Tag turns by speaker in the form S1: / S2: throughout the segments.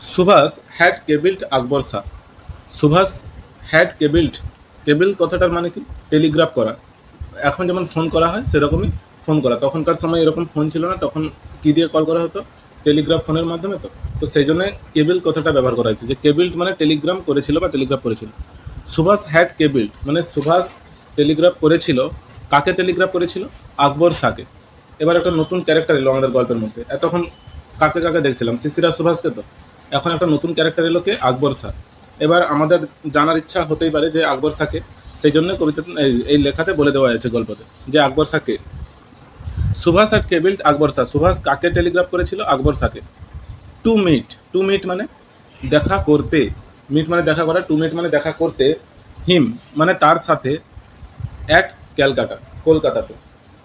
S1: Subhash had cabled Akbar Shah. Subhas had cabled, cable কথাটার মানে কি? টেলিগ্রাফ করা। এখন যেমন ফোন করা হয় সেরকমই ফোন করা। তখনকার সময় এরকম ফোন ছিল না, তখন কী দিয়ে কল করা হতো? টেলিগ্রাফ ফোনের মাধ্যমে। তো তো সেই জন্য কেবিল কথাটা ব্যবহার করা হয়েছে, যে কেবিল্ড মানে টেলিগ্রাম করেছিল বা টেলিগ্রাফ করেছিল। সুভাষ হ্যাড কেবিল্ড মানে সুভাষ টেলিগ্রাফ করেছিল। কাকে টেলিগ্রাফ করেছিল? আকবর শাহকে। এবার একটা নতুন ক্যারেক্টার এলো আমাদের গল্পের মধ্যে। এতক্ষণ কাকে কাকে দেখছিলাম? শিশিরা সুভাষকে। তো এখন একটা নতুন ক্যারেক্টার এলো, কে? আকবর শাহ। এবার আমাদের জানার ইচ্ছা হতেই পারে যে আকবর শাহকে। সেই জন্য কবিতা এই লেখাতে বলে দেওয়া হয়েছে গল্পতে, যে আকবর শাহকে। সুভাষ অ্যাট কেবিল্ড আকবর শাহ। সুভাষ কাকে টেলিগ্রাফ করেছিল? আকবর শাহকে। টু মিট, টু মিট মানে দেখা করতে। মিট মানে দেখা করা, টু মিট মানে দেখা করতে। হিম মানে তার সাথে। অ্যাট ক্যালকাটা, কলকাতাতে।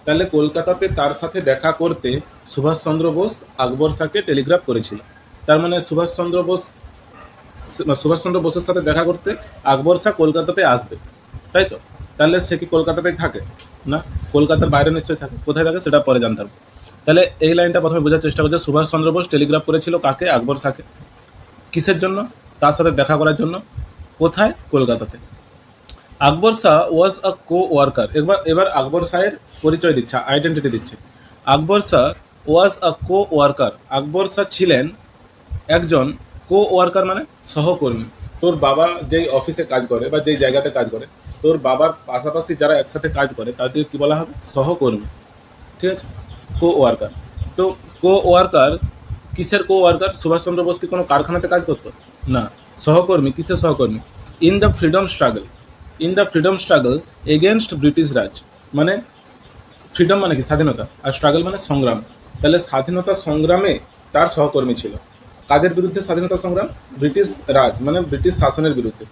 S1: তাহলে কলকাতাতে তার সাথে দেখা করতে সুভাষচন্দ্র বোস আকবর শাহকে টেলিগ্রাফ করেছিল। তার মানে সুভাষচন্দ্র বোসের সাথে দেখা করতে আকবর শাহ কলকাতাতে আসবে, তাই তো? তাহলে সে কি কলকাতাতেই থাকে? না, কলকাতার বাইরে নিশ্চয়ই থাকে। কোথায় থাকে সেটা পরে জানতে হবে। তাহলে এই লাইনটা প্রথমে বোঝার চেষ্টা করছে। সুভাষচন্দ্র বোস টেলিগ্রাফ করেছিল কাকে? আকবর শাহকে। কিসের জন্য? তার সাথে দেখা করার জন্য। কোথায়? কলকাতাতে। আকবর শাহ ওয়াজ আ কো ওয়ার্কার। এবার আকবর শাহের পরিচয় দিচ্ছে, আইডেন্টিটি দিচ্ছে। আকবর শাহ ওয়াজ আ কো ওয়ার্কার। আকবর শাহ ছিলেন একজন কো ওয়ার্কার মানে সহকর্মী। তোর বাবা যেই অফিসে কাজ করে বা যেই জায়গাতে কাজ করে, তোর বাবার পাশাপাশি যারা একসাথে কাজ করে তাদের কি বলা হবে? সহকর্মী। ঠিক আছে, কো ওয়ার্কার। তো কো ওয়ার্কার, কিসের কো ওয়ার্কার? সুভাষচন্দ্র বোস কি কোনো কারখানাতে কাজ করতো? না। সহকর্মী, কিসের সহকর্মী? In the freedom struggle, in the freedom struggle against British Raj. মানে ফ্রিডম মানে কি? স্বাধীনতা, আর স্ট্রাগল মানে সংগ্রাম। তাহলে স্বাধীনতা সংগ্রামে তার সহকর্মী ছিল। কাদের বিরুদ্ধে স্বাধীনতা সংগ্রাম? ব্রিটিশ রাজ মানে ব্রিটিশ শাসনের বিরুদ্ধে।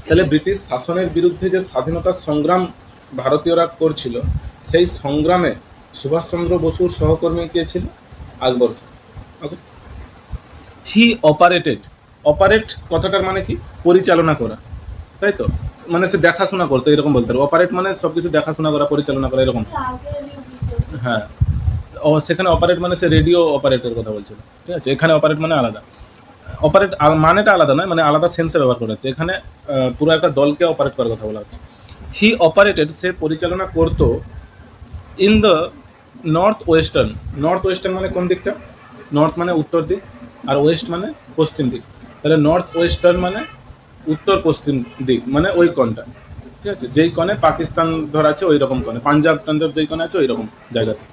S1: তাহলে ব্রিটিশ শাসনের বিরুদ্ধে যে স্বাধীনতা সংগ্রাম ভারতীয়রা করছিল, সেই সংগ্রামে সুভাষচন্দ্র বসুর সহকর্মী কে ছিল? আকবর শাহ। ওকে। হি অপারেটেড, অপারেট কথাটার মানে কি? পরিচালনা করা, তাই তো? মানে সে দেখাশোনা করতো, এরকম বলতে পারো। অপারেট মানে সব কিছু দেখাশোনা করা, পরিচালনা করা, এরকম। হ্যাঁ, সেখানে অপারেট মানে সে রেডিও অপারেটের কথা বলছিল। ঠিক আছে, এখানে অপারেট মানে আলাদা। অপারেট মানেটা আলাদা নয়, মানে আলাদা সেন্সে ব্যবহার করা হচ্ছে এখানে। পুরো একটা দলকে অপারেট করার কথা বলা হচ্ছে। হি অপারেটেড, সে পরিচালনা করতো। In the north western, north western মানে কোন দিকটা? নর্থ মানে উত্তর দিক, আর ওয়েস্ট মানে পশ্চিম দিক। তাহলে নর্থ ওয়েস্টার্ন মানে উত্তর পশ্চিম দিক, মানে ওই কোণটা। ঠিক আছে, যেই কোণে পাকিস্তান ধর আছে ওই রকম কোণে, পাঞ্জাব টাঞ্জাব যেই কোণে আছে ওই রকম জায়গাতে।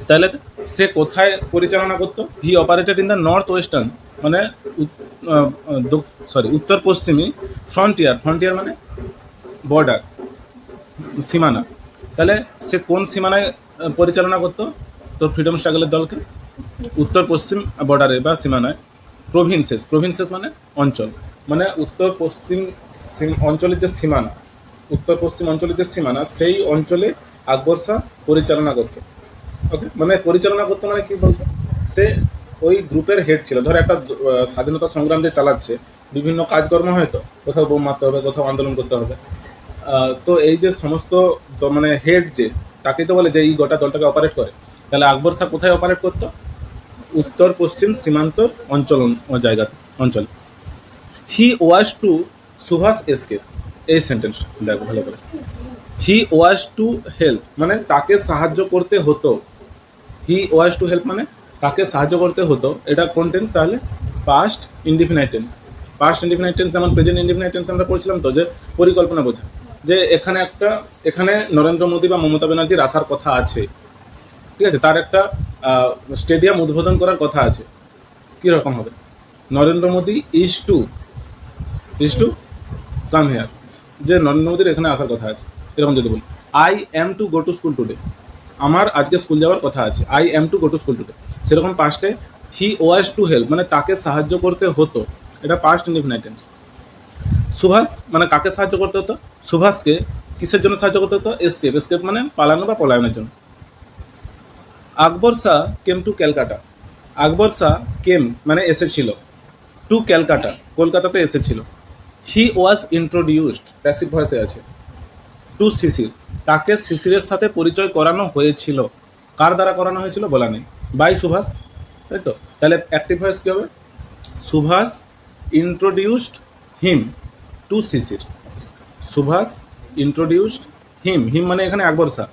S1: তাহলে সে কোথায় পরিচালনা করতো? He operated in the north western মানে উত্তর পশ্চিমী ফ্রন্টিয়ার। ফ্রন্টিয়ার মানে বর্ডার, সীমানা। তাহলে সে কোন সীমানায় পরিচালনা করতো তোর ফ্রিডম স্ট্রাগলের দলকে? উত্তর পশ্চিম বর্ডারে বা সীমানায়। প্রভিন্সেস, প্রভিন্সেস মানে অঞ্চল, মানে উত্তর পশ্চিম অঞ্চলের যে সীমানা, উত্তর পশ্চিম অঞ্চলের যে সীমানা, সেই অঞ্চলে আকবর শাহ পরিচালনা করতো। ওকে, মানে পরিচালনা করতো মানে কি বলতো? সে ওই গ্রুপের হেড ছিল। ধর একটা স্বাধীনতা সংগ্রাম যে চালাচ্ছে, বিভিন্ন কাজকর্ম হয়তো, কোথাও বোম মারতে হবে, কোথাও আন্দোলন করতে হবে। তো এই যে সমস্ত মানে হেড, যে তাকেই তো বলে যে এই গোটা দলটাকে অপারেট করে। তাহলে আকবর শাহ কোথায় অপারেট করতো? উত্তর পশ্চিম সীমান্ত অঞ্চল, জায়গাতে, অঞ্চল। হি ওয়াজ টু সুভাষ এসকেপ। এই সেন্টেন্স দেখো ভালো করে। হি ওয়াজ টু হেল্প মানে তাকে সাহায্য করতে হতো। হি ওয়াজ টু হেল্প মানে তাকে সাহায্য করতে হতো। এটা কোন টেন্স তাহলে? Past indefinite tense. Past indefinite tense যেমন প্রেজেন্ট ইনডিফিনাইট টেন্স আমরা পড়ছিলাম তো, যে পরিকল্পনা বোঝা, যে এখানে নরেন্দ্র মোদী বা মমতা ব্যানার্জির আসার কথা আছে। ঠিক আছে, তার একটা স্টেডিয়াম উদ্বোধন করার কথা আছে। কীরকম হবে? Narendra Modi is to come here, যে নরেন্দ্র মোদীর এখানে আসার কথা আছে। এরকম যদি বলি, I am two go to school today, আমার আজকে স্কুল যাওয়ার কথা আছে। I am two go to school today. সেরকম পাস্টে হি ওয়াজ টু হেল্প মানে তাকে সাহায্য করতে হতো। এটা পাস্ট ইনডিফিনাইট টেন্স। সুভাষ মানে কাকে সাহায্য করতে হতো? সুভাষকে কিসের জন্য সাহায্য করতে হতো? এসকেপ, এসকেপ মানে পালানো বা পলায়নের জন্য। আকবর শাহ কেম টু ক্যালকাটা। আকবর শাহ কেম মানে এসেছিল, টু ক্যালকাটা কলকাতাতে এসেছিল। হি ওয়াজ ইন্ট্রোডিউসড, প্যাসিভ ভয়েসে আছে। টু শিশির, তাকে শিশিরের সাথে পরিচয় করানো হয়েছিল। কার দ্বারা করানো হয়েছিল বলা নেই। বাই সুভাষ, তাই তো? তাহলে অ্যাক্টিভ ভয়েস কী হবে? Subhas introduced him to Shishir. Subhas introduced him, him মানে এখানে Akbar Shah.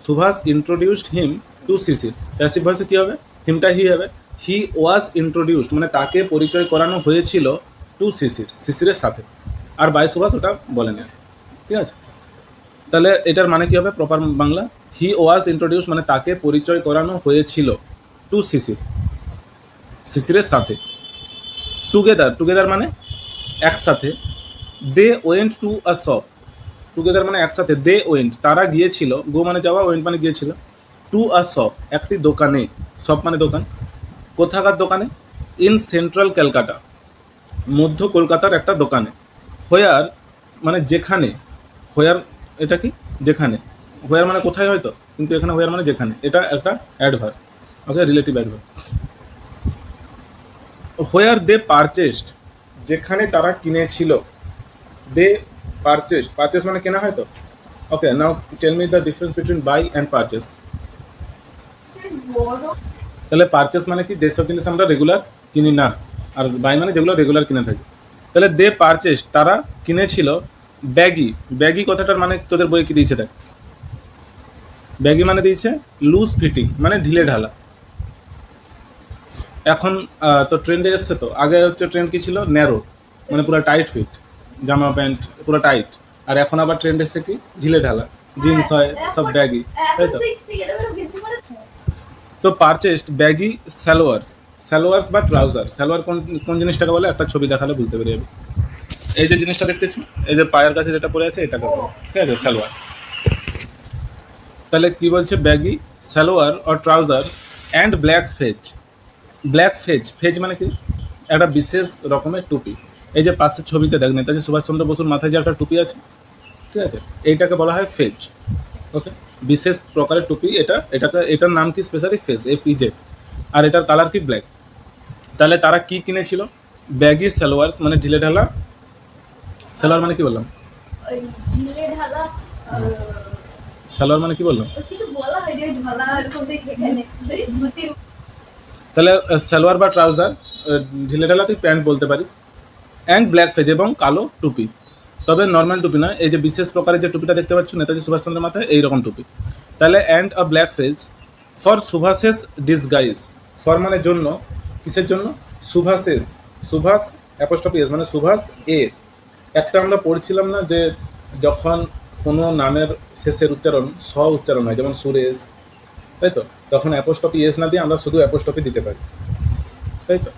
S1: Subhas introduced him to Shishir, passive ভয়েসে কী হবে? হিমটা হি হবে। হি ওয়াজ ইন্ট্রোডিউসড মানে তাকে পরিচয় করানো হয়েছিল টু শিশির, শিশিরের সাথে। আর বাই সুভাষ ওটা বলেন, ঠিক আছে? তাহলে এটার মানে কী হবে proper Bangla? He was introduce মানে তাকে পরিচয় করানো হয়েছিল টু শিশির, শিশিরের সাথে। টুগেদার, টুগেদার মানে একসাথে। They went to a shop, together মানে একসাথে। দে ওয়েন্ট তারা গিয়েছিল, গো মানে যাওয়া, ওয়েন্ট মানে গিয়েছিল। টু আ শপ একটি দোকানে, শপ মানে দোকান। কোথাকার দোকানে? ইন সেন্ট্রাল ক্যালকাটা, মধ্য কলকাতার একটা দোকানে। হোয়ার মানে যেখানে, হোয়ার এটা কি? যেখানে। হোয়ার মানে কোথায় হয়তো, কিন্তু এখানে হোয়ার মানে যেখানে, এটা একটা অ্যাডভার্ব, ওকে, রিলেটিভ অ্যাডভার্ব। হোয়ার দে পারচেসড যেখানে তারা কিনেছিল। দে পারচেস, পারচেস মানে কেনা হয় তো। Okay, now tell me the difference between buy and purchase. তাহলে পারচেস মানে কি? যেসব জিনিস আমরা রেগুলার কিনি না, আর বাই মানে যেগুলো রেগুলার কিনে থাকি। তাহলে দে পারচেস তারা কিনেছিল ব্যাগি। ব্যাগি কথাটার মানে তোদের বই কি দিয়েছে দেখ। ব্যাগি মানে দিয়েছে লুজ ফিটিং মানে ঢিলে ঢালা। এখন তো ট্রেন্ডে এসছে তো। আগে হচ্ছে ট্রেন্ড কী ছিল? ন্যারো মানে পুরো টাইট ফিট, জামা প্যান্ট পুরো টাইট। আর এখন আবার ট্রেন্ড এসছে কি? ঢিলে ঢালা, জিন্স হয় সব ব্যাগি, তাই তো? তো পারচেসড ব্যাগি সালোয়ার্স, সালোয়ার্স বা ট্রাউজার। সালোয়ার কোন কোন জিনিসটাকে বলে? একটা ছবি দেখালে বুঝতে পেরে যাবে। এই যে জিনিসটা দেখতেছি, এই যে পায়ের কাছে যেটা পড়ে আছে এটাকে বলে, ঠিক আছে, সালোয়ার। তাহলে কি বলছে? Baggy salwar or trousers and black fez. Black fez, phase মানে কি? একটা বিশেষ রকমের টুপি। এই যে পাশের ছবিতে দেখ, নেতাজি সুভাষচন্দ্র বসুর মাথায় যে একটা টুপি আছে, ঠিক আছে, এইটাকে বলা হয় ফেজ। ওকে, বিশেষ প্রকারের টুপি এটা। এটার নাম কি? Specially phase, FEJ। আর এটার কালার কি? ব্ল্যাক। তাহলে তারা কি কিনেছিল? ব্যাগি সালোয়ার্স মানে ঢিলে ঢালা। সালোয়ার মানে কি বললাম? সালোয়ার মানে কি বললাম? তাহলে সালোয়ার বা ট্রাউজার, ঢিলে ঢালা তুই প্যান্ট বলতে পারিস। অ্যান্ড ব্ল্যাক ফেজ এবং কালো টুপি। তবে নর্মাল টুপি নয়, এই যে বিশেষ প্রকারের যে টুপিটা দেখতে পাচ্ছ নেতাজি সুভাষচন্দ্রের মাথায়, এইরকম টুপি। তাহলে and a black fez for Subhas's disguise. For মানে জন্য, কিসের জন্য? সুভাষেস, সুভাষ অ্যাপোস্ট্রফি এস মানে সুভাষ এ। একটা আমরা পড়ছিলাম না যে যখন কোনো নামের শেষের উচ্চারণ স উচ্চারণ হয়, যেমন সুরেশ, তাই তো, তখন অ্যাপোস্ট্রফি এস না দিয়ে আমরা শুধু অ্যাপোস্ট্রফি দিতে পারি, তাই তো।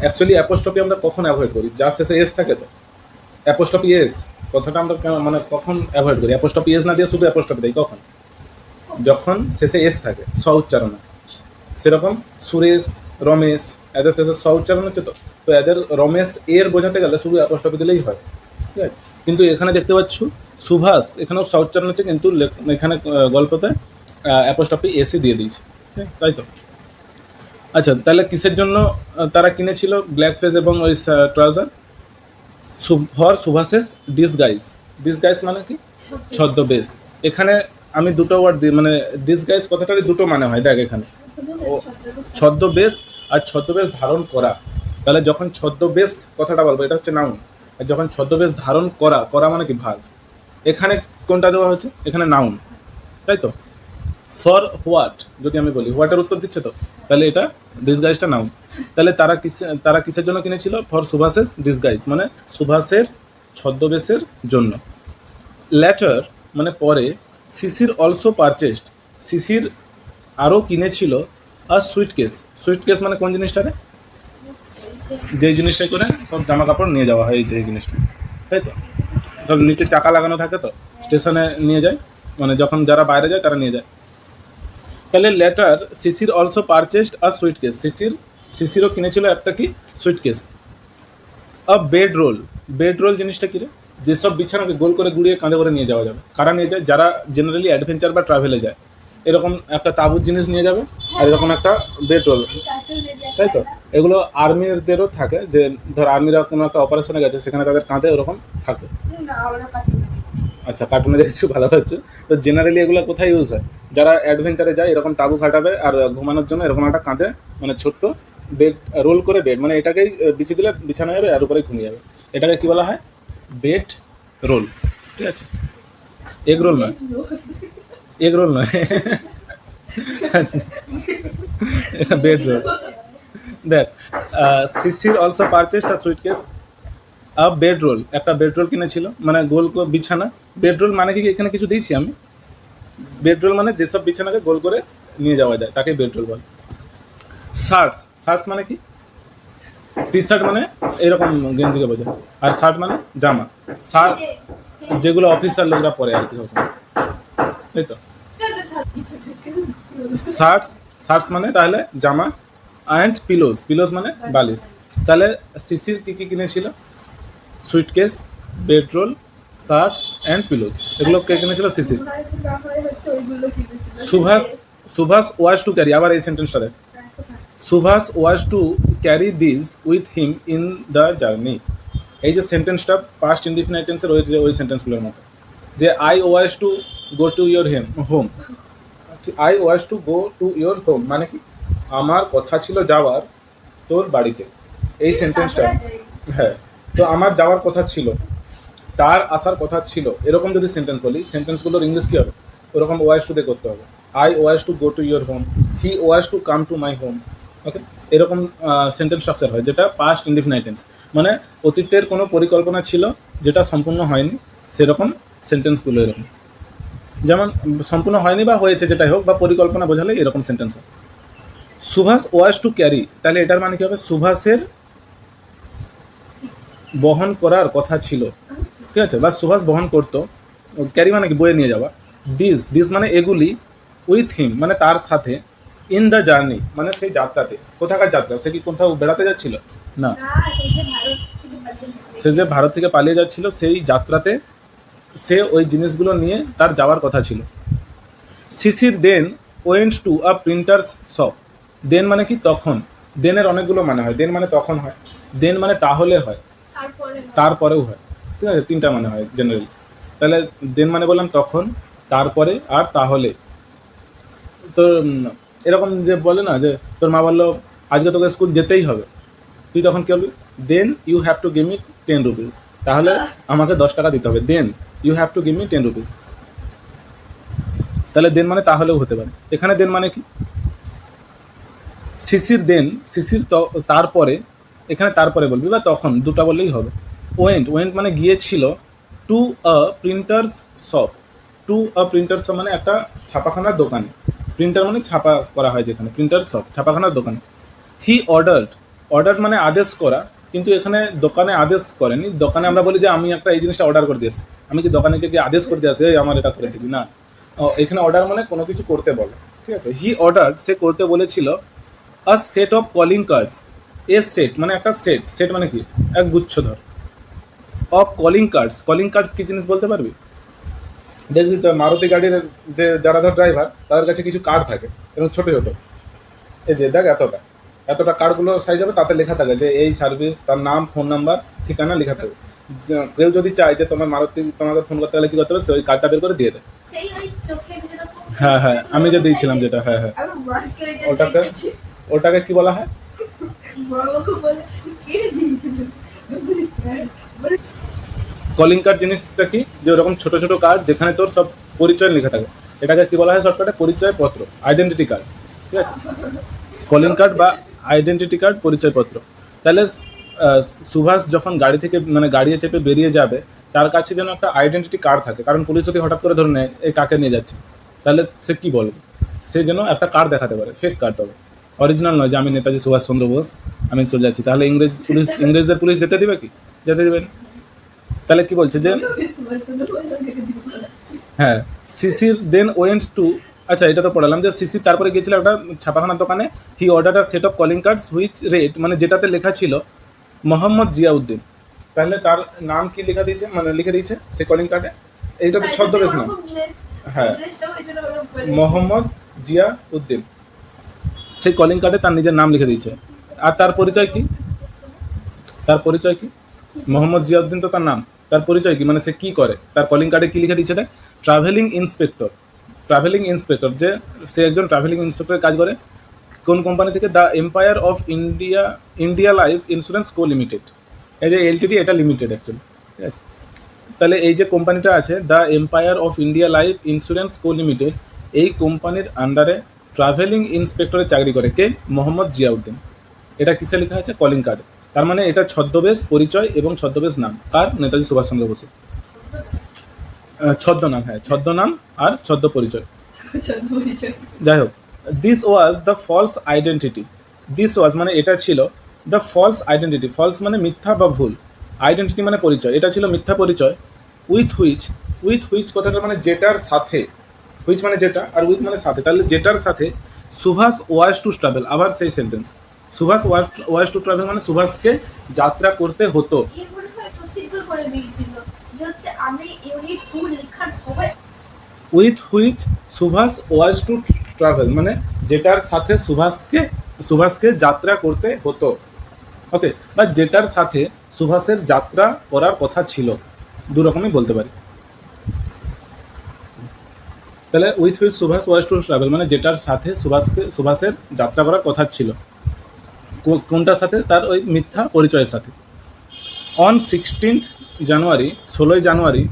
S1: অ্যাকচুয়ালি অ্যাপোস্ট্রফি আমরা কখন অ্যাভয়েড করি? যার শেষে এস থাকে তো। অ্যাপোস্ট্রফি এস কথাটা আমরা মানে কখন অ্যাভয়েড করি? অ্যাপোস্ট্রফি এস না দিয়ে শুধু অ্যাপোস্ট্রফি দেয় কখন? যখন শেষে এস থাকে, স উচ্চারণে। সেরকম সুরেশ, রমেশ, এদের শেষে স উচ্চারণ হচ্ছে তো। তো এদের রমেশ এর বোঝাতে গেলে শুধু অ্যাপোস্ট্রফি দিলেই হয়, ঠিক আছে। কিন্তু এখানে দেখতে পাচ্ছ সুভাষ, এখানেও স উচ্চারণ হচ্ছে, কিন্তু এখানে গল্পতে অ্যাপোস্ট্রফি এসই দিয়ে দিয়েছে, তাই তো। আচ্ছা, তাহলে কিসের জন্য তারা কিনেছিল ব্ল্যাক ফেজ এবং ওই trouser? For Subhas's disguise. Disguise মানে কি? ছদ্মবেশ। এখানে আমি দুটো ওয়ার্ড দিই, মানে ডিসগাইজ কথাটারই দুটো মানে হয় দেখ এখানে। ছদ্মবেশ আর ছদ্মবেশ ধারণ করা। তাহলে যখন ছদ্মবেশ কথাটা বলবো এটা হচ্ছে নাউন, আর যখন ছদ্মবেশ ধারণ করা, করা মানে কি? ভার্ব। এখানে কোনটা দেওয়া হচ্ছে? এখানে নাউন, তাই তো। ফর হোয়াট যদি আমি বলি, হোয়াটের উত্তর দিচ্ছে তো, তাহলে এটা ডিসগাইজটা নাউন। তাহলে তারা কিসের জন্য কিনেছিল? ফর সুভাষেস ডিসগাইজ মানে সুভাষের ছদ্মবেশের জন্য। ল্যাটার মানে পরে। শিশির অলসো পারচেসড, শিশির আরও কিনেছিল আর সুইটকেস। সুইটকেস মানে কোন জিনিসটারে? যেই জিনিসটাই করে সব জামা কাপড় নিয়ে যাওয়া হয়, এই যে এই জিনিসটা, তাই তো। সব নিচে চাকা লাগানো থাকে তো, স্টেশনে নিয়ে যায়, মানে যখন যারা বাইরে যায় তারা নিয়ে যায়। তাহলে letter Shishir also purchased a সুইটকেস, শিশিরও কিনেছিল একটা কি? সুইটকেস। A bed role, bed role জিনিসটা কী রে? যেসব বিছানাকে গোল করে গুড়িয়ে কাঁধে করে নিয়ে যাওয়া যাবে। কারা নিয়ে যায়? যারা জেনারেলি অ্যাডভেঞ্চার বা ট্রাভেলে যায়। এরকম একটা তাঁবুর জিনিস নিয়ে যাবে, আর এরকম একটা বেড রোল, তাই তো। এগুলো আর্মিদেরও থাকে, যে ধর আর্মিরা কোনো একটা অপারেশনে গেছে, সেখানে তাদের কাঁধে ওরকম থাকে। আচ্ছা, কার্টুনে দেখছি, ভালো হচ্ছে। তো জেনারেলি এগুলো কোথায় ইউজ হয়? যারা অ্যাডভেঞ্চারে যায় এরকম তাঁবু খাটাবে, আর ঘুমানোর জন্য এরকম একটা কাঁধে মানে ছোট্ট বেড, রোল করে বেড, মানে এটাকেই বিছিয়ে দিলে বিছানা যাবে আর উপরে ঘুমিয়ে যাবে, এটাকে কি বলা হয়? Bed roll. ঠিক আছে, এগ রোল নয়, এগ রোল নয়, এটা বেড রোল। দেখ, Shishir also purchased a suitcase a bed roll, একটা বেড রোল কিনেছিল, মানে গোল বিছানা। বেড রোল মানে কি এখানে কিছু দিয়েছি আমি? বেড রোল মানে যেসব বিছানাকে গোল করে নিয়ে যাওয়া যায় তাকে বেড রোল বলে। শার্টস, শার্টস মানে কি? টি শার্ট মানে এরকম গেঞ্জিকে বোঝায়, আর শার্ট মানে জামা। শার্ট যেগুলো অফিসার লোকরা পরে আর কি সবসময়, তাই তো। শার্টস, শার্টস মানে তাহলে জামা, অ্যান্ড পিলোজ, পিলোজ মানে বালিশ। তাহলে শিশির কী কী কিনেছিল? Suitcase, bedroll, shirts and pillows, এগুলো কে কিনেছিল? Shishir. Subhas, Subhas was to carry, আবার এই সেন্টেন্সটা দেখ, Subhas was to carry this with him in the journey. এই যে সেন্টেন্সটা পাস্ট ইনডিফিনাইট টেন্সের ওই সেন্টেন্সগুলোর মতো, যে I was to go to your home, I was to go to your home মানে কি? আমার কথা ছিল যাওয়ার তোর বাড়িতে, এই সেন্টেন্সটা। হ্যাঁ, তো আমার যাওয়ার কথা ছিল, তার আসার কথা ছিল, এরকম যদি সেন্টেন্স বলি, সেন্টেন্সগুলোর ইংলিশ কী হবে? ওরকম ওয়াজ টু দিয়ে করতে হবে। I was to go to your home, he was to come to my home. Okay, এরকম সেন্টেন্স স্ট্রাকচার হয়, যেটা পাস্ট ইনডিফিনাইট টেন্স, মানে অতীতের কোনো পরিকল্পনা ছিল যেটা সম্পূর্ণ হয়নি, সেরকম সেন্টেন্সগুলো এরকম। যেমন সম্পূর্ণ হয়নি বা হয়েছে যেটাই হোক, বা পরিকল্পনা বোঝালে এরকম সেন্টেন্স হয়। সুভাষ ওয়াজ টু ক্যারি, তাহলে এটার মানে কী হবে? সুভাষের বহন করার কথা ছিল, ঠিক আছে, বা সুভাষ বহন করতো। ক্যারি মানে কি? বয়ে নিয়ে যাওয়া। দিস, দিস মানে এগুলি। উইথ হিম মানে তার সাথে। ইন দ্য জার্নি মানে সেই যাত্রাতে। কোথাকার যাত্রা? সে কি কোথাও বেড়াতে যাচ্ছিল? না, সে যে ভারত থেকে পালিয়ে যাচ্ছিল, সেই যাত্রাতে সে ওই জিনিসগুলো নিয়ে তার যাওয়ার কথা ছিল। Shishir then went to a printer's shop. Then মানে কি? তখন। দেনের অনেকগুলো মানে হয়, দেন মানে তখন হয়, দেন মানে তাহলে হয়, তারপরেও হয়, ঠিক আছে, তিনটা মানে হয় জেনারেলি। তাহলে দেন মানে বললাম তখন, তারপরে আর তাহলে। তো এরকম যে বলে না, যে তোর মা বললো আজকে তোকে স্কুল যেতেই হবে, তুই তখন কী বলবি? Then you have to give me 10 rupees, তাহলে আমাকে 10 টাকা দিতে হবে। Then you have to give me 10 rupees. তাহলে দেন মানে তাহলেও হতে পারে। এখানে দেন মানে কি? শিশির দেন, শিশির তারপরে, এখানে তারপরে বলবি বা তখন, দুটো বললেই হবে। ওয়েন্ট, ওয়েন্ট মানে গিয়েছিল। Two a printer's shop, two a printer's shop মানে একটা ছাপাখানার দোকানে। প্রিন্টার মানে ছাপা করা হয় যেখানে, প্রিন্টার শপ ছাপাখানার দোকানে। হি অর্ডার্ড, অর্ডার মানে আদেশ করা, কিন্তু এখানে দোকানে আদেশ করেনি। দোকানে আমরা বলি যে আমি একটা এই জিনিসটা অর্ডার করে দিয়েছি, আমি কি দোকানে গিয়ে আদেশ করে দিয়ে আসি আমার এটা করে দিবি? না, এখানে অর্ডার মানে কোনো কিছু করতে বলে, ঠিক আছে। হি অর্ডার, সে করতে বলেছিল। A set of calling cards, a set মানে একটা সেট, সেট মানে কি? এক গুচ্ছ ধর। Of calling cards, calling cards কী জিনিস বলতে পারবি? দেখবি তো মারুতি গাড়ির যে যারা ধর ড্রাইভার, তাদের কাছে কিছু কার্ড থাকে এবং ছোটো ছোটো, এই যে দেখ এতটা এতটা কার্ডগুলো সাইজ হবে, তাতে লেখা থাকে যে এই সার্ভিস, তার নাম, ফোন নাম্বার, ঠিকানা লেখা থাকে। কেউ যদি চায় যে তোমার মারুতি তোমাকে ফোন করতে গেলে কী করতে হবে, সে ওই কার্ডটা বের করে দিয়ে দেয়। হ্যাঁ হ্যাঁ, আমি যে দিয়েছিলাম যেটা, হ্যাঁ হ্যাঁ, ওটাকে, ওটাকে কি বলা হয়? কলিং কার্ড জিনিসটা কি? যে ওরকম ছোটো ছোটো কার্ড যেখানে তোর সব পরিচয় লেখা থাকে, এটাকে কি বলা হয় শর্টকাটে? পরিচয়পত্র, আইডেন্টিটি কার্ড, ঠিক আছে। কলিং কার্ড বা আইডেন্টিটি কার্ড, পরিচয়পত্র। তাহলে সুভাষ যখন গাড়ি থেকে মানে গাড়িতে চেপে বেরিয়ে যাবে, তার কাছে যেন একটা আইডেন্টিটি কার্ড থাকে, কারণ পুলিশ যদি হঠাৎ করে ধরে নেয় এই কাকে নিয়ে যাচ্ছে, তাহলে সে কী বলবে? সে যেন একটা কার্ড দেখাতে পারে, ফেক কার্ড হবে, অরিজিনাল নয় যে আমি নেতাজি সুভাষচন্দ্র বোস, আমি চলে যাচ্ছি। তাহলে ইংরেজদের পুলিশ যেতে দেবে কি? যেতে দেবেন। তাহলে কি বলছে যে, হ্যাঁ, শিশির দেন ওয়েন্ট টু, আচ্ছা এটা তো পড়ালাম যে শিশির তারপরে গিয়েছিল একটা ছাপাখানার দোকানে। হি order a set of calling cards which rate মানে যেটাতে লেখা ছিল মোহাম্মদ জিয়াউদ্দিন। তাহলে তার নাম কি লেখা দিয়েছে, মানে লিখে দিয়েছে সেই কলিং কার্ডে, এইটা তো ছদ্মবেশ নাম। হ্যাঁ, মোহাম্মদ জিয়া উদ্দিন, সেই কলিং কার্ডে তার নিজের নাম লিখে দিয়েছে। আর তার পরিচয় কি? তার পরিচয় কি? মোহাম্মদ জিয়াউদ্দিন তো তার নাম, তার পরিচয় কি? মানে সে কী করে, তার কলিং কার্ডে কী লিখে দিচ্ছে? দেখ, ট্রাভেলিং ইন্সপেক্টর। ট্রাভেলিং ইন্সপেক্টর, যে সে একজন ট্রাভেলিং ইন্সপেক্টরের কাজ করে। কোন কোম্পানি থেকে? The empire of India life insurance co limited. এই যে এলটিডি, এটা লিমিটেড অ্যাকচুয়ালি, ঠিক আছে। তাহলে এই যে কোম্পানিটা আছে the empire of India life insurance co limited, এই কোম্পানির আন্ডারে ট্রাভেলিং ইন্সপেক্টরে চাকরি করে কে? মোহাম্মদ জিয়াউদ্দিন। এটা কিসে লেখা আছে? কলিং কার্ডে। তার মানে এটা ছদ্মবেশ পরিচয় এবং ছদ্মবেশ নাম কার? নেতাজি সুভাষচন্দ্র বসু। ছদ্মনাম, হ্যাঁ, ছদ্মনাম আর ছদ্ম পরিচয়, যাই হোক। This was the false identity. This was মানে এটা ছিল, দ্য ফলস আইডেন্টিটি, ফলস মানে মিথ্যা বা ভুল, আইডেন্টিটি মানে পরিচয়, এটা ছিল মিথ্যা পরিচয়। উইথ হুইচ কথাটা মানে যেটার সাথে, হুইচ মানে যেটা আর উইথ মানে সাথে, তাহলে যেটার সাথে সুভাষ ওয়াজ টু ট্রাভেল, আবার সেই sentence, Subhash was to travel মানে সুভাষকে যাত্রা করতে হতো। With which Subhash was to travel মানে যেটার সাথে সুভাষকে যাত্রা করতে হতো, ওকে, বা যেটার সাথে সুভাষের যাত্রা করার কথা ছিল, দু রকমই বলতে পারি। তাহলে with which Subhash was to travel মানে যেটার সাথে সুভাষের যাত্রা করার কথা ছিল, কোনটার সাথে? তার ওই মিথ্যা পরিচয়ের সাথে। অন 16th জানুয়ারি, 16ই জানুয়ারি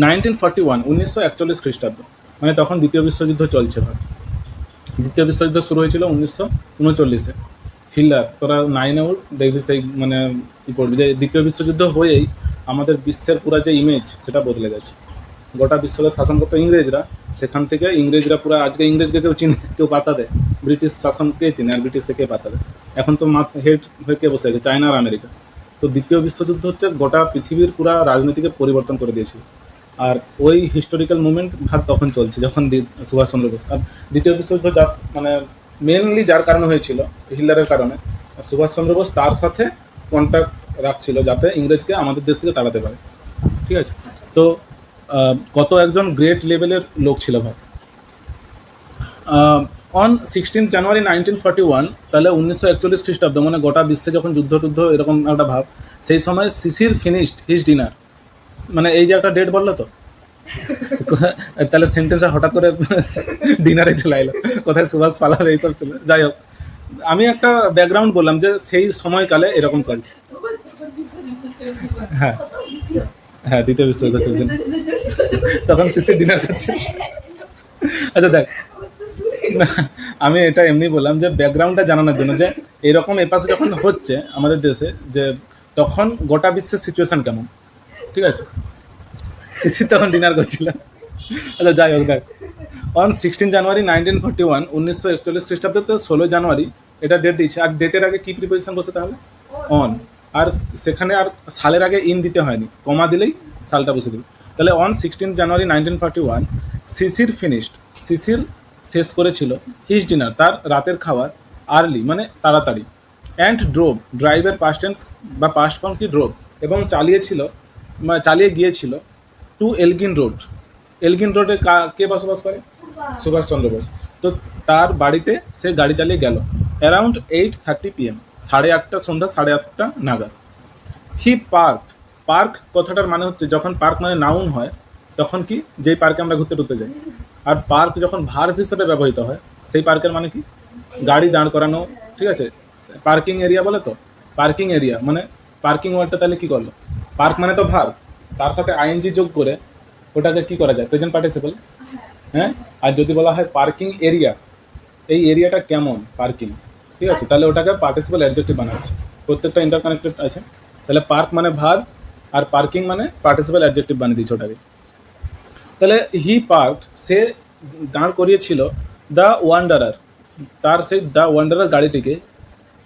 S1: 1941, 1941 খ্রিস্টাব্দ, মানে তখন দ্বিতীয় বিশ্বযুদ্ধ চলছে। দ্বিতীয় বিশ্বযুদ্ধ শুরু হয়েছিল 1939-এ। হিটলার, তোরা 9-এ উঠ, দেখবি সেই মানে কী করবি যে দ্বিতীয় বিশ্বযুদ্ধ হয়েই আমাদের বিশ্বের পুরো যে ইমেজ সেটা বদলে গেছে। গোটা বিশ্বকে শাসন করতো ইংরেজরা, সেখান থেকে ইংরেজরা পুরো, আজকে ইংরেজকে কেউ চিনে, কেউ পাতা দেয়, ব্রিটিশ শাসনকে চিনে, আর ব্রিটিশকে কে পাতা দেয়? এখন তো হেড হয়ে কে বসে আছে? চায়না আর আমেরিকা। তো দ্বিতীয় বিশ্বযুদ্ধ হচ্ছে গোটা পৃথিবীর পুরো রাজনীতিকে পরিবর্তন করে দিয়েছিল। আর ওই হিস্টোরিক্যাল মুভমেন্ট ভাগ তখন চলছে যখন সুভাষচন্দ্র বোস। আর দ্বিতীয় বিশ্বযুদ্ধ মানে মেনলি যার কারণে হয়েছিল, হিটলারের কারণে, সুভাষচন্দ্র বোস তার সাথে কন্ট্যাক্ট রাখছিল যাতে ইংরেজকে আমাদের দেশ থেকে তাড়াতে পারে, ঠিক আছে। তো কত একজন গ্রেট লেভেলের লোক ছিল ভাই। অন 16th জানুয়ারি 1941, তাহলে 1941 খ্রিস্টাব্দ, মানে গোটা বিশ্বে যখন যুদ্ধ এরকম একটা ভাব, সেই সময় শিশির ফিনিশড হিজ ডিনার, মানে এই যে একটা ডেট বললো তো, তাহলে সেন্টেন্সটা হঠাৎ করে ডিনারে চলে এলো, কোথায় সুভাষ পালাবে এইসব চলে। যাই হোক, আমি একটা ব্যাকগ্রাউন্ড বললাম যে সেই সময়কালে এরকম চলছে। হ্যাঁ হ্যাঁ, দ্বিতীয় বিশ্বযুদ্ধ চলছে, তখন শিশির ডিনার করছে। আচ্ছা দেখ, না আমি এটা এমনি বললাম যে ব্যাকগ্রাউন্ডটা জানানোর জন্য যে এরকম এপাশে যখন হচ্ছে আমাদের দেশে, যে তখন গোটা বিশ্বের সিচুয়েশান কেমন, ঠিক আছে। শিশির তখন ডিনার করছিল। আচ্ছা যাই হোক, দেখ, অন 16 জানুয়ারি 1941, 1941 খ্রিস্টাব্দে, তো 16 জানুয়ারি এটা ডেট দিচ্ছে। আর ডেটের আগে কী প্রিপোজিশন বসে তাহলে? অন। আর সেখানে আর সালের আগে ইন দিতে হয়নি, কমা দিলেই সালটা বসে দিল। তাহলে অন 16 জানুয়ারি 1941 শিশির ফিনিশড, শিশির শেষ করেছিল হিজ ডিনার, তার রাতের খাবার, আর্লি মানে তাড়াতাড়ি, অ্যান্ড ড্রোভ, ড্রাইভের পাস্ট টেন্স বা পাস্ট ফর্ম কি ড্রোভ, এবং চালিয়ে গিয়েছিল টু এলগিন রোড। এলগিন রোডে কে বসবাস করে? সুভাষচন্দ্র বোস। তো তার বাড়িতে সে গাড়ি চালিয়ে গেল অ্যারাউন্ড 8:30 PM, 8:30, সন্ধ্যা 8:30 নাগাদ। হি পার্ক কথাটার মানে হচ্ছে, যখন পার্ক মানে নাউন হয় তখন কি, যেই পার্কে আমরা ঘুরতে যাই, আর পার্ক যখন ভার্ব হিসেবে ব্যবহৃত হয় সেই পার্কের মানে কি, গাড়ি দাঁড় করানো, ঠিক আছে। পার্কিং এরিয়া বলে তো, পার্কিং এরিয়া মানে পার্কিং ওয়ার্ডটা তাহলে কী করলো? পার্ক মানে তো ভার্ব, তার সাথে আইএনজি যোগ করে ওটাকে কী করা যায়? প্রেজেন্ট পার্টিসিপল, হ্যাঁ। আর যদি বলা হয় পার্কিং এরিয়া, এই এরিয়াটা কেমন পার্কিং, ঠিক আছে, তাহলে ওটাকে পার্টিসিপল অ্যাডজেক্টিভ বানাচ্ছে, প্রত্যেকটা ইন্টারকানেক্টেড আছে। তাহলে পার্ক মানে ভার্ব আর পার্কিং মানে পার্টিসিপল অ্যাডজেক্টিভ বানিয়ে দিচ্ছে ওটাকে। তাহলে হি পার্ক, সে দাঁড় করিয়েছিল দ্য ওয়ান্ডারার, তার সেই দ্য ওয়ান্ডারার গাড়িটিকে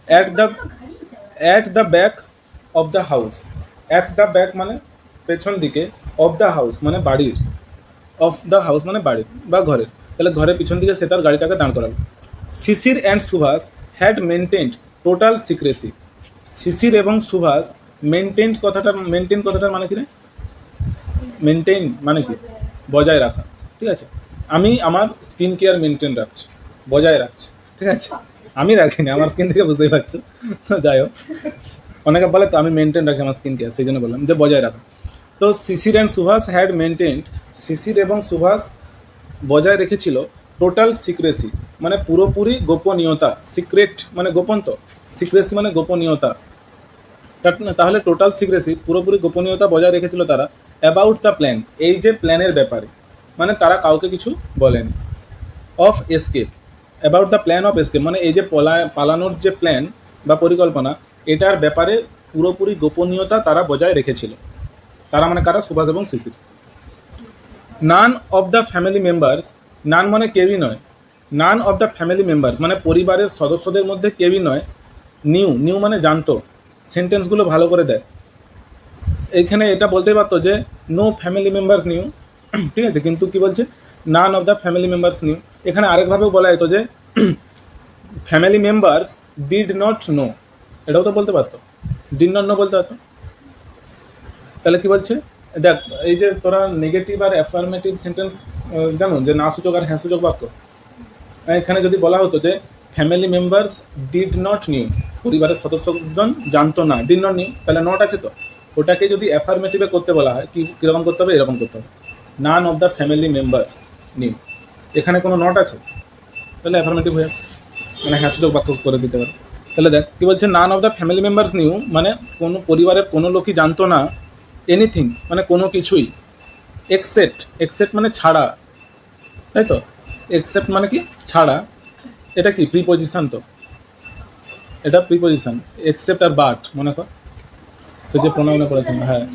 S1: at the back of the house. At the back মানে পেছন দিকে, অফ দ্য হাউস মানে বাড়ির, অফ দ্য হাউস মানে বাড়ির বা ঘরের, তাহলে ঘরের পিছন দিকে সে তার গাড়িটাকে দাঁড় করালো। Shishir and Subhas had maintained total secrecy. Shishir এবং সুভাষ মেনটেন কথাটার মানে কি রে? মেনটেন মানে কি? বজায় রাখা, ঠিক আছে। আমি আমার স্কিন কেয়ার মেনটেন রাখছি, বজায় রাখছি, ঠিক আছে। আমি রাখিনি, আমার স্কিন থেকে বুঝতেই পারছো। যাই হোক, অনেকে বলে তো আমি মেনটেন রাখি আমার স্কিন কেয়ার, সেই জন্য বললাম যে বজায় রাখা। তো শিশির অ্যান্ড সুভাষ হ্যাড মেনটেন্ড, শিশির এবং সুভাষ বজায় রেখেছিল টোটাল সিক্রেসি মানে পুরোপুরি গোপনীয়তা, সিক্রেট মানে গোপন, তো সিক্রেসি মানে গোপনীয়তা, তাহলে টোটাল সিক্রেসি পুরোপুরি গোপনীয়তা বজায় রেখেছিল তারা অ্যাবাউট দ্য প্ল্যান, এই যে প্ল্যানের ব্যাপারে, মানে তারা কাউকে কিছু বলেন। Of escape, about the plan of escape মানে এই যে পালানোর যে প্ল্যান বা পরিকল্পনা, এটার ব্যাপারে পুরোপুরি গোপনীয়তা তারা বজায় রেখেছিল। তারা মানে কারা? সুভাষ এবং Shishir. None of the family members, none মানে কেউই নয়, none of the family members মানে পরিবারের সদস্যদের মধ্যে কেউই নয়, নিউ মানে জানতো, সেন্টেন্সগুলো ভালো করে দেয়। এইখানে এটা বলতেই পারতো যে নো ফ্যামিলি মেম্বার্স নিউ, ঠিক আছে, কিন্তু কি বলছে? নান of the family members new. এখানে আরেকভাবেও বলা যেত যে family members did not know, এটাও তো বলতে পারতো, ডিড নট নো বলতে পারতো। তাহলে কি বলছে? দেখ, এই যে তোরা নেগেটিভ আর অ্যাফার্মেটিভ সেন্টেন্স জানো যে না সূচক আর হ্যাঁ সূচক বাক্য, এখানে যদি বলা হতো যে family members did not new, পরিবারের সদস্যজন জানতো না, ডিড নট নিউ, তাহলে নট আছে তো, ওটাকে যদি অ্যাফার্মেটিভে করতে বলা হয় কীরকম করতে হবে? এরকম করতে হবে, নান of the family members new. এখানে কোনো নট আছে, তাহলে অ্যাফার্মেটিভ হয়ে মানে হ্যাঁ সূচক বাক্য করে দিতে পারে। তাহলে দেখ কী বলছে, নান of the family members new মানে কোনো পরিবারের কোনো লোকই জানতো না, এনিথিং মানে কোনো কিছুই, এক্সেপ্ট মানে ছাড়া, তাই তো, এক্সেপ্ট মানে কি? ছাড়া। এটা কি প্রিপজিশন? তো এটা প্রিপজিশন, এক্সেপ্ট আর বাট মনে কর, সে যে প্রণয়নে করেছেন, হ্যাঁ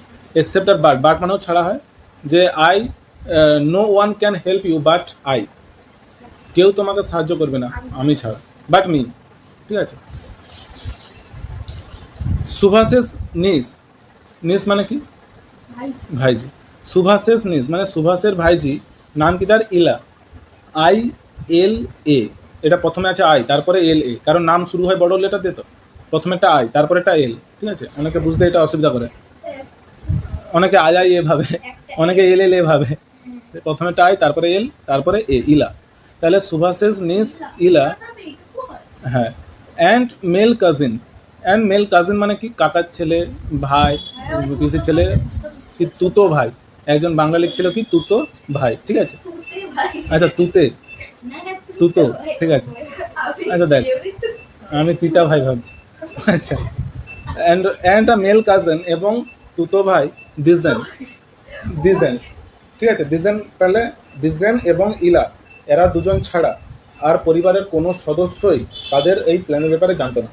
S1: এক্সেপ্ট আর বাট মানেও ছাড়া হয়, যে I no one can help you but I, কেউ তোমাকে সাহায্য করবে না আমি ছাড়া, বাট মি, ঠিক আছে। সুভাষেস নিস মানে কি? ভাইজি। সুভাষেস নিস মানে সুভাষের ভাইজি, নাম কি তার? ইলা, ILA, এটা প্রথমে আছে আই তারপরে LA, কারণ নাম শুরু হয় বড় লেটার দিয়ে, তো প্রথমে একটা আই তারপরে একটা এল, ঠিক আছে। অনেকে বুঝতে এটা অসুবিধা করে, অনেকে আই ভাবে, অনেকে LL ভাবে, প্রথমে একটা আই তারপরে এল তারপরে ইলা। তাহলে সুভাষেস নিস ইলা, হ্যাঁ। অ্যান্ড মেল কাজিন মানে কি? কাকার ছেলে, ভাই, পিসির ছেলে, কি তুতো ভাই, একজন বাঙালির ছিল কি তুতো ভাই, ঠিক আছে। আচ্ছা তুতো, ঠিক আছে। আচ্ছা দেখ, আমি তিতা ভাই ভাবছি, আচ্ছা। অ্যান্ড আ মেল কাজিন এবং তুতো ভাই, দিজেন, ঠিক আছে। তাহলে দিজেন এবং ইলা, এরা দুজন ছাড়া আর পরিবারের কোনো সদস্যই তাদের এই প্ল্যানের ব্যাপারে জানতো না।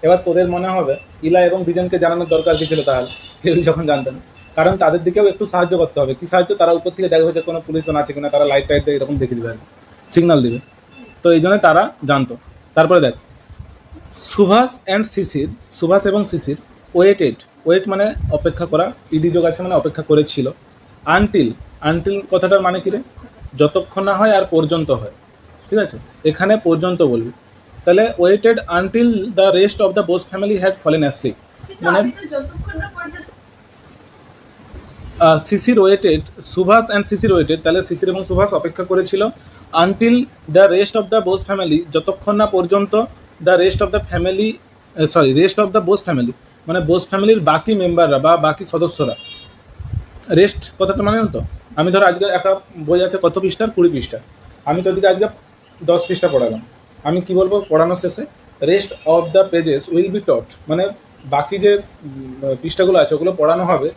S1: এবার তোদের মনে হবে ইলা এবং দিজেনকে জানানোর দরকার কী ছিল? তাহলে কেউ যখন জানতেন, কারণ তাদের দিকেও একটু সাহায্য করতে হবে। কী সাহায্য? তারা উপর থেকে দেখবে যে কোনো পুলিশজন আছে কিনা, তারা লাইট টাইট দিয়ে এরকম দেখে দিবে, সিগন্যাল দিবে, তো এই জন্য তারা জানতো। তারপরে দেখ, সুভাষ এবং শিশির ওয়েট মানে অপেক্ষা করা, ইডি যোগ আছে মানে অপেক্ষা করেছিল। আনটিল কথাটার মানে কি রে? যতক্ষণ না হয় আর পর্যন্ত হয়, ঠিক আছে, এখানে পর্যন্ত বলবি। তাহলে waited until the rest of the Bose family had fallen asleep, মানে Shishir waited, Subhas and Shishir waited, তাহলে শিশির এবং সুভাষ অপেক্ষা করেছিল until the rest of the Bose family, যতক্ষণ না পর্যন্ত the rest of the family, rest of the Bose family মানে বোস ফ্যামিলির বাকি মেম্বাররা বা বাকি সদস্যরা। রেস্ট কথাটা মানে তো, আমি ধরো আজকে একটা বই আছে কত পৃষ্ঠার? 20 পৃষ্ঠা, আমি তোদিকে আজকে 10 পৃষ্ঠা পড়ালাম, আমি কি বলবো পড়ানোর শেষে? Rest of the pages will be টট, মানে বাকি যে পৃষ্ঠাগুলো আছে ওগুলো পড়ানো হবে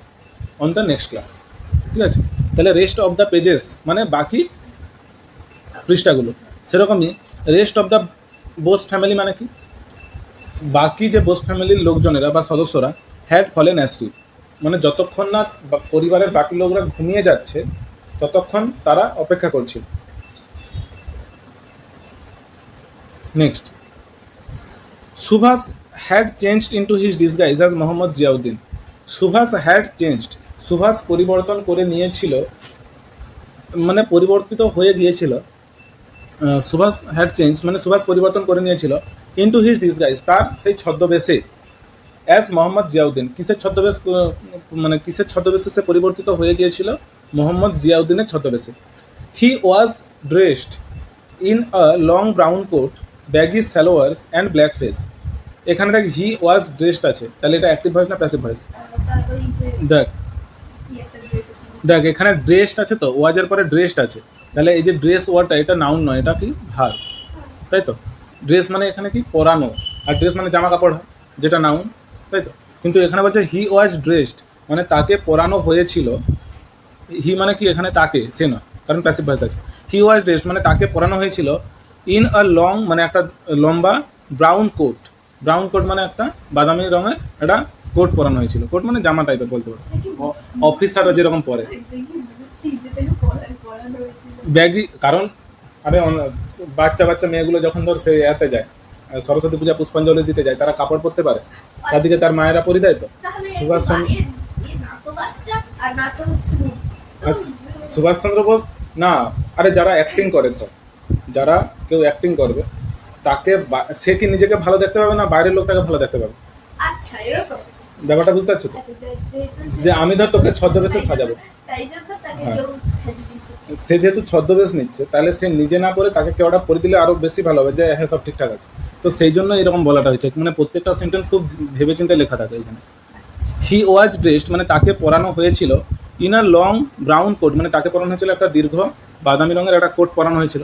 S1: অন দ্য নেক্সট ক্লাস, ঠিক আছে। তাহলে রেস্ট অফ দ্য পেজেস মানে বাকি পৃষ্ঠাগুলো। সেরকমই rest of the Bose family মানে কি? বাকি যে বোস ফ্যামিলির লোকজনেরা বা সদস্যরা হ্যাড ফলেন অ্যাসলিপ, মানে যতক্ষণ না পরিবারের বাকি লোকরা ঘুমিয়ে যাচ্ছে ততক্ষণ তারা অপেক্ষা করছিল। Next, Subhash had changed into his disguise as Mohammad Ziauddin. সুভাষ পরিবর্তন করে নিয়েছিল, মানে পরিবর্তিত হয়ে গিয়েছিল। সুভাষ হ্যাড চেঞ্জ মানে সুভাষ পরিবর্তন করে নিয়েছিল ইন্টু হিজ ডিসগাইজ, তার সেই ছদ্মবেশে, অ্যাজ মোহাম্মদ জিয়াউদ্দিন। কিসের ছদ্মবেশে সে পরিবর্তিত হয়ে গিয়েছিল? মোহাম্মদ জিয়াউদ্দিনের ছদ্মবেশে। He was dressed in a long brown coat, baggy salwars and black fez. এখানে দেখ হি ওয়াজ ড্রেসড আছে, তাহলে এটা অ্যাক্টিভ ভয়েস না প্যাসিভ ভয়েস? দেখ এখানে ড্রেসড আছে, তো ওয়াজের পরে ড্রেসড আছে, তাহলে এই যে ড্রেস ওয়ার্ডটা এটা নাউন নয়, এটা কি ভার্ব, তাই তো। ড্রেস মানে এখানে কি পরানো, আর ড্রেস মানে জামা কাপড় হয়, যেটা নাউন, তাই তো। কিন্তু এখানে বলছে হি ওয়াজ ড্রেসড, মানে তাকে পরানো হয়েছিল। হি মানে কি এখানে তাকে, সে নয়, কারণ প্যাসিভ ভয়েস আছে। হি ওয়াজ ড্রেসড মানে তাকে পরানো হয়েছিল ইন আ লং, মানে একটা লম্বা ব্রাউন কোট। ব্রাউন কোট মানে একটা বাদামি রঙের একটা কোট পরানো হয়েছিল। কোট মানে জামা টাইপের বলতে পারো, অফিসাররা যেরকম পরে। ব্যাগি, কারণ আরে বাচ্চা বাচ্চা মেয়েগুলো যখন ধর সে এতে যায়, সরস্বতী পূজা পুষ্পাঞ্জলি দিতে যায়, তারা কাপড় পরতে পারে, তাদেরকে তার মায়েরা পরিধায় তো। সুভাষচন্দ্র আচ্ছা, সুভাষচন্দ্র বোস না, আরে যারা অ্যাক্টিং করে, তো যারা কেউ অ্যাক্টিং করবে তাকে সে কি নিজেকে ভালো দেখতে পাবে না বাইরের লোক তাকে ভালো দেখতে পাবে?
S2: আচ্ছা এরকম
S1: ব্যাপারটা বুঝতে পারছো তো? যে আমি ধর তোকে ছদ্মবেশে সাজাবো,
S2: তাই জন্য তাকে
S1: হ্যাঁ।
S2: কেউ সাজিয়ে দিয়েছে।
S1: সে যেহেতু ছদ্মবেশ নিচ্ছে, তাহলে সে নিজে না পরে তাকে কেউ একটা পরে দিলে আরো বেশি ভালো হবে, যে হ্যাঁ সব ঠিকঠাক আছে। তো সেই জন্য এরকম বলাটা হয়েছে, মানে প্রত্যেকটা সেন্টেন্স খুব ভেবেচিন্তে লেখা থাকে এখানে। হি ওয়াজ ড্রেসড মানে তাকে পরানো হয়েছিল in a long brown coat, মানে তাকে পরানো হয়েছিল একটা দীর্ঘ বাদামি রঙের একটা কোট পরানো হয়েছিল।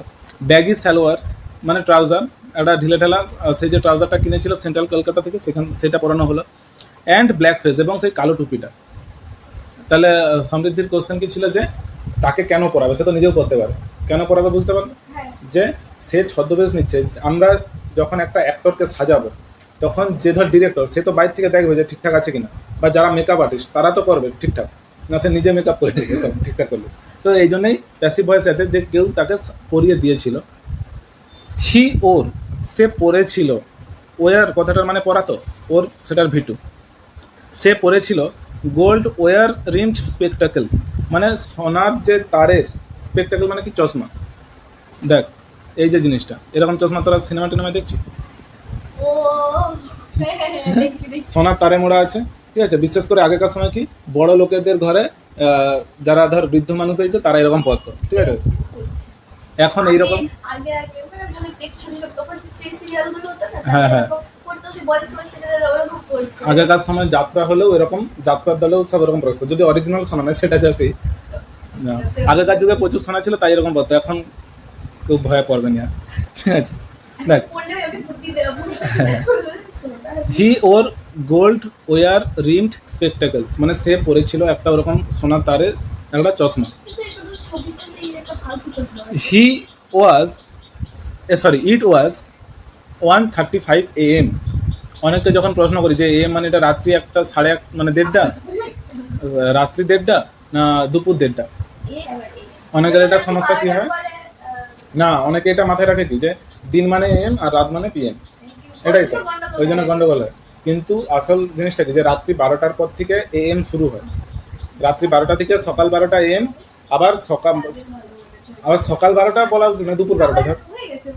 S1: ব্যাগি সালোয়ার্স মানে ট্রাউজার, একটা ঢিলে ঢালা, সেই যে ট্রাউজারটা কিনেছিল সেন্ট্রাল কলকাতা থেকে, সেটা পরানো হলো। অ্যান্ড ব্ল্যাক ফেস, এবং সেই কালো টুপিটা। তাহলে সমৃদ্ধির কোশ্চেন কি ছিল, যে তাকে কেন পড়াবে? সে তো নিজেও করতে পারে, কেন পড়াবে বুঝতে পারবে?
S2: হ্যাঁ
S1: যে সে ছদ্মবেশ নিচ্ছে। আমরা যখন একটা অ্যাক্টরকে সাজাবো, তখন যে ধর ডিরেক্টর, সে তো বাইরে থেকে দেখবে যে ঠিকঠাক আছে কিনা, বা যারা মেকআপ আর্টিস্ট তারা তো করবে ঠিকঠাক, না সে নিজে মেকআপ করে নেবে সব ঠিকঠাক করবে। তো এই জন্যই প্যাসিভ ভয়েস আছে, যে কেউ তাকে পরিয়ে দিয়েছিল। হি ওর, সে পড়েছিল। ওয়ার কথাটার মানে পড়াতো, ওর সেটার ভিটু। সে পড়েছিল গোল্ড ওয়ার রিমড স্পেকটাকেলস, মানে সোনার যে তারের, স্পেকটাকেল মানে কি চশমা। দেখ এই যে জিনিসটা, এরকম চশমা তোরা সিনেমা টিনেমায় দেখছি,
S2: ও দেখি দেখি
S1: সোনার তারে মোড়া আছে, ঠিক আছে। বিশেষ করে আগেকার সময় কি বড় লোকেদের ঘরে যারা ধর বৃদ্ধ মানুষ হয়েছে তারা এরকম পরতো, ঠিক আছে। এখন এইরকম
S2: আগে আগে মানে মানে পেছনে তখন যে সিরিয়ালগুলো হতো না,
S1: হ্যাঁ, হ্যাঁ।
S2: পড়তো যে বয়স সিরিয়াল ওরকম পড়তো।
S1: আগেকার সময় যাত্রা হলেও এরকম, যাত্রার দলেও সব এরকম প্রস্তুত, যদি অরিজিনাল শোনা নয় সেটা জাস্ট না। আগেকার যুগে প্রচুর শোনা ছিল তাই এরকম বলতো, এখন খুব ভয় পড়বে না, ঠিক আছে। দেখ
S2: পড়লেও আমি বুদ্ধি দেব।
S1: হি ওর গোল্ড ওয়ার রিমড স্পেকটাকেলস, মানে সে পরেছিল একটা ওরকম সোনার তারের একটা চশমা।
S2: কিন্তু এটা তো ছবিতে সেই একটা ফালতু চশমা।
S1: হি ওয়াজ ইট ওয়াজ 1:35 AM। অনেকে যখন প্রশ্ন করি যে AM মানে এটা রাত্রি 1টা 1:30 মানে 1:30, রাত্রি 1:30 না দুপুর 1:30। অনেকের এটা সমস্যা কি হয় না, অনেকে এটা মাথায় রাখে কি যে দিন মানে AM আর রাত মানে PM, এটাই তো, ওই জন্য গন্ডগোল হয়। কিন্তু আসল জিনিসটা কি, যে রাত্রি 12টার পর থেকে AM শুরু হয়, রাত্রি 12টা থেকে সকাল 12টা AM, আবার সকাল 12টা বলা উচিত না, দুপুর 12টা ধর,
S2: হয়ে গেছে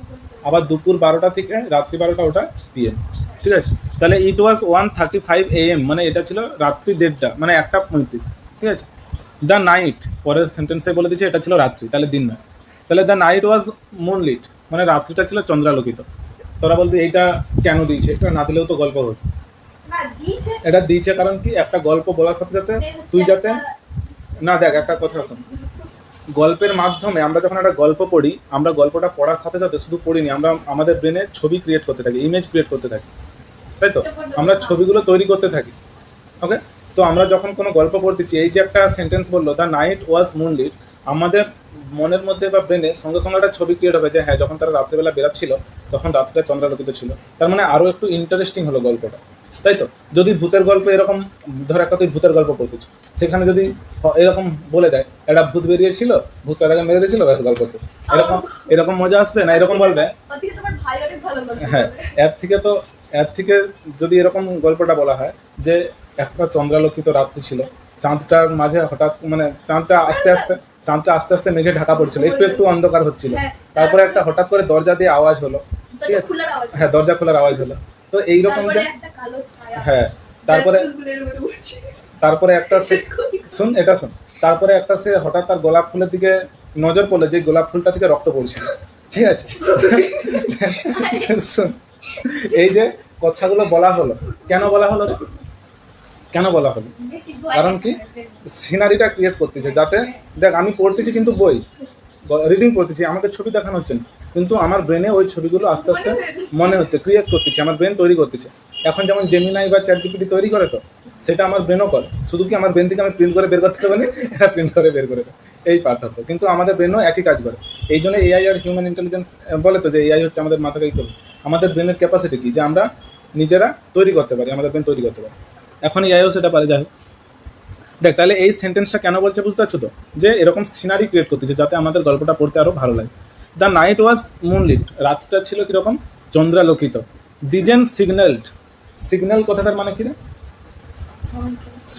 S1: আবার দুপুর 12টা থেকে রাত্রি 12টা ওটা PM, ঠিক আছে। তাহলে ইট ওয়াজ 1:35 AM, মানে এটা ছিল রাত্রি 1:30 মানে 1:35, ঠিক আছে। দ্য নাইট, পরের সেন্টেন্সে বলে দিচ্ছে এটা ছিল রাত্রি, তাহলে দিন না। তাহলে দ্য নাইট ওয়াজ মুনলিট, মানে রাত্রিটা ছিল চন্দ্রালোকিত। তোরা বলবি এইটা কেন দিয়েছে, এটা না দিলেও তো গল্প হতো।
S2: না দিয়েছে
S1: এটা দিয়েছে কারণ কি, একটা গল্প বলার সাথে সাথে তুই যাতে না, দেখ একটা কথা শোন, গল্পের মাধ্যমে আমরা যখন একটা গল্প পড়ি, আমরা গল্পটা পড়ার সাথে সাথে শুধু পড়িনি, আমরা আমাদের ব্রেনে ছবি ক্রিয়েট করতে থাকি, ইমেজ ক্রিয়েট করতে থাকি, তাই তো। আমরা ছবিগুলো তৈরি করতে থাকি, ওকে। তো আমরা যখন কোনো গল্প পড়তেছি, এই যে একটা সেন্টেন্স বললো দ্য নাইট ওয়াজ মুনলিট, আমাদের মনের মধ্যে বা ব্রেনে সঙ্গে সঙ্গে একটা ছবি ক্রিয়েট হবে যে হ্যাঁ, যখন তারা রাত্রেবেলা বেরাচ্ছিল তখন রাত্রিটা চন্দ্রালোকিত ছিল, তার মানে আরও একটু ইন্টারেস্টিং হলো গল্পটা, তাই তো। যদি ভূতের গল্প এরকম, ধর একটা তুই ভূতের গল্প পড়তেছ, সেখানে যদি এরকম বলে দেয় একটা ভূত বেরিয়েছিল, ভূতটা তাকে মেরে দিয়েছিল, ব্যাস গল্প শেষ, এরকম এরকম মজা আসবে না, এরকম বলবে।
S2: ওদিকে তোমার ভাই অনেক ভালো গল্প
S1: হ্যাঁ,
S2: বলে।
S1: এর থেকে যদি এরকম গল্পটা বলা হয় যে একটা চন্দ্রালোকিত রাত্রি ছিল, চাঁদটার মাঝে হঠাৎ মানে চাঁদটা আস্তে আস্তে মেঘে ঢাকা পড়ছিল, একটু একটু অন্ধকার হচ্ছিল, তারপরে একটা হঠাৎ করে দরজা দিয়ে আওয়াজ হলো, ঠিক আছে,
S2: খোলার আওয়াজ।
S1: হ্যাঁ দরজা খোলার আওয়াজ হলো। তো এইরকম যে
S2: তারপরে একটা কালো ছায়া।
S1: হ্যাঁ, তারপরে
S2: চুলগুলোর উপরে উঠছে।
S1: তারপরে একটা সে শুন, এটা শুন, তারপরে একটা সে হঠাৎ তার গোলাপ ফুলের দিকে নজর পড়লো, যে গোলাপ ফুলটা থেকে রক্ত পড়ছিল, ঠিক আছে। শুন, এই যে কথাগুলো বলা হলো, কেন বলা হলো রে, কেন বলা হলো?
S2: বেশি ভয়
S1: কারণ কি, সিনারিটা ক্রিয়েট করতেছে, যাতে দেখ আমি পড়তেছি কিন্তু বই, রিডিং পড়তেছি, আমাকে ছবি দেখানো হচ্ছে না, কিন্তু আমার ব্রেনে ওই ছবিগুলো আস্তে আস্তে মনে হচ্ছে, ক্রিয়েট করতেছি, আমার ব্রেন তৈরি করতেছে। এখন যেমন জেমিনাই বা চ্যাট জিপিটি তৈরি করে, তো সেটা আমার ব্রেনও করে, শুধু কি আমার ব্রেন থেকে আমি প্রিন্ট করে বের করতে পারি না, এটা প্রিন্ট করে বের করে দেয়, এই পার্থক্য। কিন্তু আমাদের ব্রেনও একই কাজ করে। এই জন্য এআই আর হিউম্যান ইন্টেলিজেন্স বলে তো যে এআই হচ্ছে আমাদের মাথাকে করবে, আমাদের ব্রেনের ক্যাপাসিটি কি যে আমরা নিজেরা তৈরি করতে পারি, আমাদের ব্রেন তৈরি করতে পারি। এখন এআইও সেটা পারে। যাই হোক, দেখ তাহলে এই সেন্টেন্সটা কেন বলছে বুঝতে পারছো তো, যে এরকম সিনারি ক্রিয়েট করতেছে যাতে আমাদের গল্পটা পড়তে আরও ভালো লাগে। দ্য নাইট ওয়াজ মুনলিট, রাতটা ছিল কীরকম, চন্দ্রালোকিত। দিজেন সিগন্যালড, সিগন্যাল কথাটার মানে কী রে,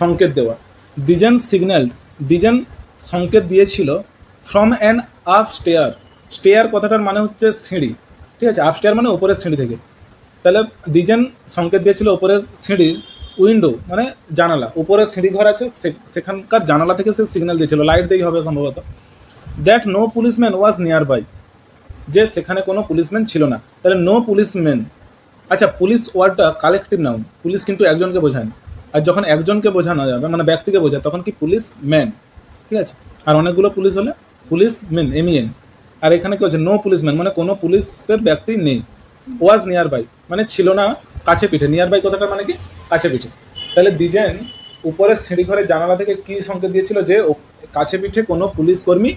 S1: সংকেত দেওয়া। দিজেন সিগন্যালড, দিজেন সংকেত দিয়েছিল from an up stair, stair কথাটার মানে হচ্ছে সিঁড়ি, ঠিক আছে, আপ স্টেয়ার মানে উপরের সিঁড়ি থেকে। তাহলে দিজেন সংকেত দিয়েছিল উপরের সিঁড়ির, উইন্ডো মানে জানালা, উপরে সিঁড়ি ঘর আছে সেখানকার জানালা থেকে সে সিগন্যাল দিয়েছিল, লাইট দিয়েই হবে সম্ভবত। That no policeman was nearby, যে সেখানে কোনো পুলিশম্যান ছিল না। তাহলে নো পুলিশম্যান, আচ্ছা পুলিশ ওয়ার্ডটা কালেকটিভ নাউন, পুলিশ কিন্তু একজনকে বোঝায় না, আর যখন একজনকে বোঝানো যাবে মানে ব্যক্তিকে বোঝায় তখন কি পুলিশ ম্যান, ঠিক আছে। আর অনেকগুলো পুলিশ হলে পুলিশ মেন, এমইএন। আর এখানে কি হচ্ছে, নো পুলিশম্যান মানে কোনো পুলিশের ব্যক্তি নেই। ওয়াজ নিয়ার বাই মানে ছিল না কাছে পিঠে, নিয়ার বাই কথাটা মানে কি কাছে পিঠে। তাহলে দিজেন উপরের সিঁড়ি ঘরের জানালা থেকে কি সংকেত দিয়েছিল, যে কাছে পিঠে কোনো পুলিশকর্মী,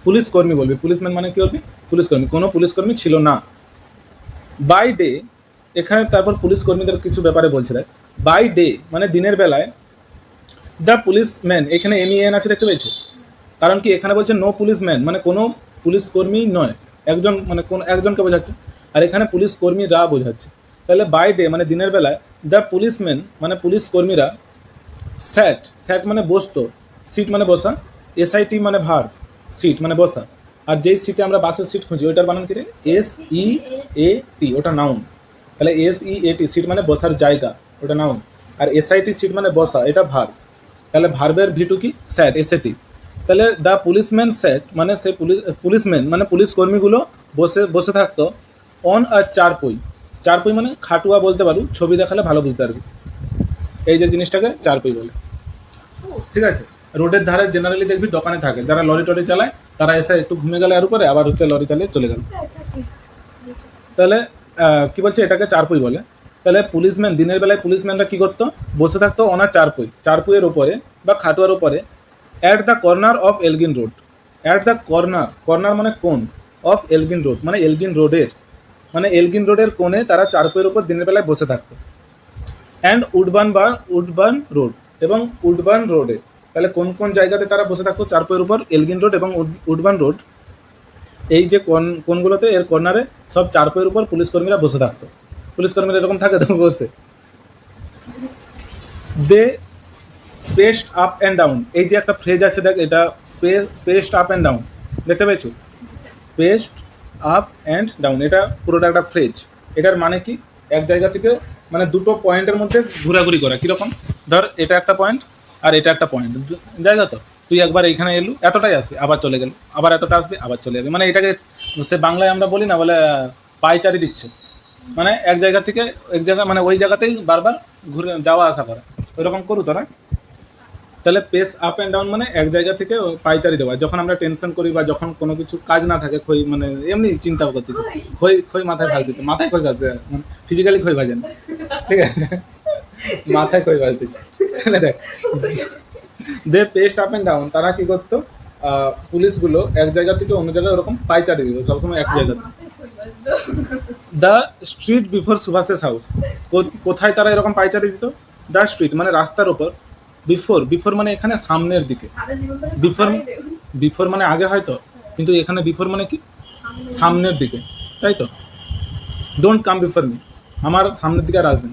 S1: পুলিশকর্মী বলবি, পুলিশম্যান মানে কি বলবি, পুলিশকর্মী, কোনো পুলিশকর্মী ছিল না। বাই ডে, এখানে তারপর পুলিশকর্মীদের কিছু ব্যাপারে বলছে, বাই ডে মানে দিনের বেলায়, দ্য পুলিশম্যান, এখানে এমইএন আছে দেখতে পেয়েছো, কারণ কি এখানে বলছে নো পুলিশম্যান মানে কোনো পুলিশকর্মী নয়, একজন মানে কোন একজনকে বোঝাচ্ছে, আর এখানে পুলিশকর্মীরা বোঝাচ্ছে। তাহলে বাই ডে মানে দিনের বেলায়, দ্য পুলিশম্যান মানে পুলিশকর্মীরা, স্যাট, স্যাট মানে বসতো, সিট মানে বসা, এসআইটি মানে ভার্ভ, সিট মানে বসা। আর যেই সিটে আমরা বাসের সিট খুঁজি ওইটার বানান কি রে, SEAT, ওটা নাউন। তাহলে SEAT সিট মানে বসার জায়গা, ওটা নাউন। আর এসআইটি সিট মানে বসা, এটা ভার্ভ। তাহলে ভার্বের ভিটু কি, স্যাট, এসএটি। তাহলে দ্য পুলিশম্যান স্যাট মানে সেই পুলিশম্যান মানে পুলিশকর্মীগুলো বসে থাকতো অন আ চারপই, চারপই মানে খাটুয়া বলতে পারো, ছবি দেখালে ভালো বুঝতে পারবি, এই যে জিনিসটাকে চারপই বলে, ঠিক আছে। রোডের ধারে জেনারেলি দেখবি দোকানে থাকে, যারা লরি টরি চালায় তারা এসে একটু ঘুমে গেলে আর উপরে, আবার হচ্ছে লরি চালিয়ে চলে গেল। তাহলে কি বলছে, এটাকে চারপই বলে। তাহলে পুলিশম্যান, দিনের বেলায় পুলিশম্যানরা কী করতো, বসে থাকতো ওনার চারপই, চারপইয়ের ওপরে বা খাটুয়ার ওপরে, at the corner of Elgin road, at the corner, corner মানে কোন, অফ এলগিন রোড মানে এলগিন রোডের, মানে এলগিন রোডের কোণে তারা চারপইয়ের ওপর দিনের বেলায় বসে থাকতো। অ্যান্ড উডবার্ন রোড, এবং উডবার্ন রোডে, তাহলে কোন কোন জায়গাতে তারা বসে থাকতো চারপইয়ের উপর, এলগিন রোড এবং উডবার্ন রোড, এই যে কোনগুলোতে এর কর্নারে সব চারপইয়ের উপর পুলিশকর্মীরা বসে থাকতো। পুলিশকর্মীরা এরকম থাকে তো বসে। দে পেস্ট আপ অ্যান্ড ডাউন, এই যে একটা ফ্রেজ আছে দেখ, এটা পেস্ট আপ অ্যান্ড ডাউন, দেখতে পেয়েছো, পেস্ট আপ অ্যান্ড ডাউন, এটা পুরোটা একটা ফ্রেজ। এটার মানে কি, এক জায়গা থেকে মানে দুটো পয়েন্টের মধ্যে ঘোরাঘুরি করা। কীরকম, ধর এটা একটা পয়েন্ট আর এটা একটা পয়েন্ট, জায়গা তো তুই একবার এইখানে এলু, এতটাই আসবে আবার চলে গেল, আবার এতটা আসবে আবার চলে যাবে, মানে এটাকে সে বাংলায় আমরা বলি না, বলে পাইচারি দিচ্ছে, মানে এক জায়গা থেকে এক জায়গা মানে ওই জায়গাতেই বারবার ঘুরে যাওয়া আসা করা, ওইরকম করু তোরা। তাহলে পেস আপ অ্যান্ড ডাউন মানে এক জায়গা থেকে পাইচারি দেওয়া, যখন আমরা টেনশন করি বা যখন কোনো কিছু কাজ না থাকে, খই মানে এমনি চিন্তা করতেছি, খই মাথায় ভাজতেছে, মাথায় খই ভাজতে মানে ফিজিক্যালি খই ভাজেন, ঠিক আছে, মাথায় খই ভাজতেছে। তাহলে দেখ, দে পেস্ট আপ অ্যান্ড ডাউন, তারা কি করতো, পুলিশগুলো এক জায়গা থেকে অন্য জায়গায় ওরকম পাইচারি দিত, সবসময় এক জায়গাতে। The street before Subhas's house, কোথায় তারা এরকম পাইচারি দিত, দ্য স্ট্রিট মানে রাস্তার ওপর, বিফোর মানে এখানে সামনের দিকে, বিফোর মানে আগে হয়তো, কিন্তু এখানে বিফোর মানে কি সামনের দিকে, তাই তো। ডোন্ট কাম বিফোর মি, আমার সামনের দিকে আর আসবেন,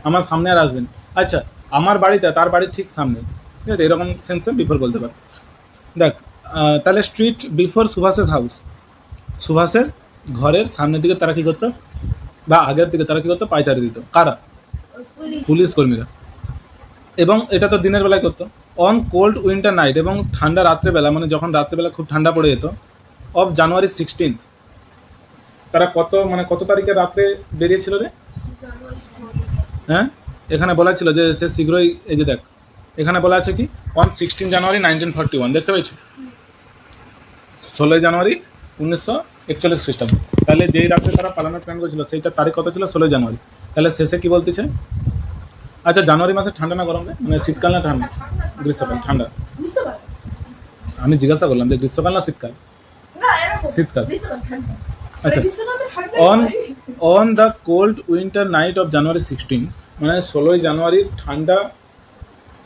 S1: আমার সামনে আর আসবেন, আচ্ছা আমার বাড়িতে তার বাড়ির ঠিক সামনে, ঠিক আছে, এরকম সেন্সে বিফোর বলতে পারে। দেখ তাহলে স্ট্রিট বিফোর সুভাষেস হাউস, সুভাষের ঘরের সামনের দিকে তারা কী করতো বা আগের দিকে তারা কী করতো, পাইচারি দিত, কারা, পুলিশ কর্মীরা। এবং এটা তো দিনের বেলায় করতো। অন কোল্ড উইন্টার নাইট, এবং ঠান্ডা রাত্রেবেলা মানে যখন রাত্রেবেলা খুব ঠান্ডা পড়ে যেত, অফ জানুয়ারি 16, তারা কত তারিখে রাত্রে বেরিয়েছিল রে, হ্যাঁ এখানে বলা ছিল যে সে শীঘ্রই, এই যে দেখ এখানে বলা আছে কি, অন 16 জানুয়ারি 1941, দেখতে পেয়েছো, 16ই জানুয়ারি 1941 খ্রিস্টাব্দ। তাহলে যেই রাত্রে তারা পালানোর প্ল্যান করেছিল সেইটার তারিখ কত ছিল? 16ই জানুয়ারি। তাহলে শেষে কি বলতেছে? আচ্ছা, জানুয়ারি মাসে ঠান্ডা না গরম রে? মানে শীতকাল না ঠান্ডা? গ্রীষ্মকাল, ঠান্ডা।
S2: বুঝতে পারো
S1: আমি জিজ্ঞাসা করলাম যে গ্রীষ্মকাল না শীতকাল?
S2: না এরকম
S1: শীতকাল।
S2: গ্রীষ্মকাল ঠান্ডা
S1: আচ্ছা,
S2: গ্রীষ্মকাল তো ঠান্ডা
S1: on the cold winter night of January 16, মানে 16ই জানুয়ারির ঠান্ডা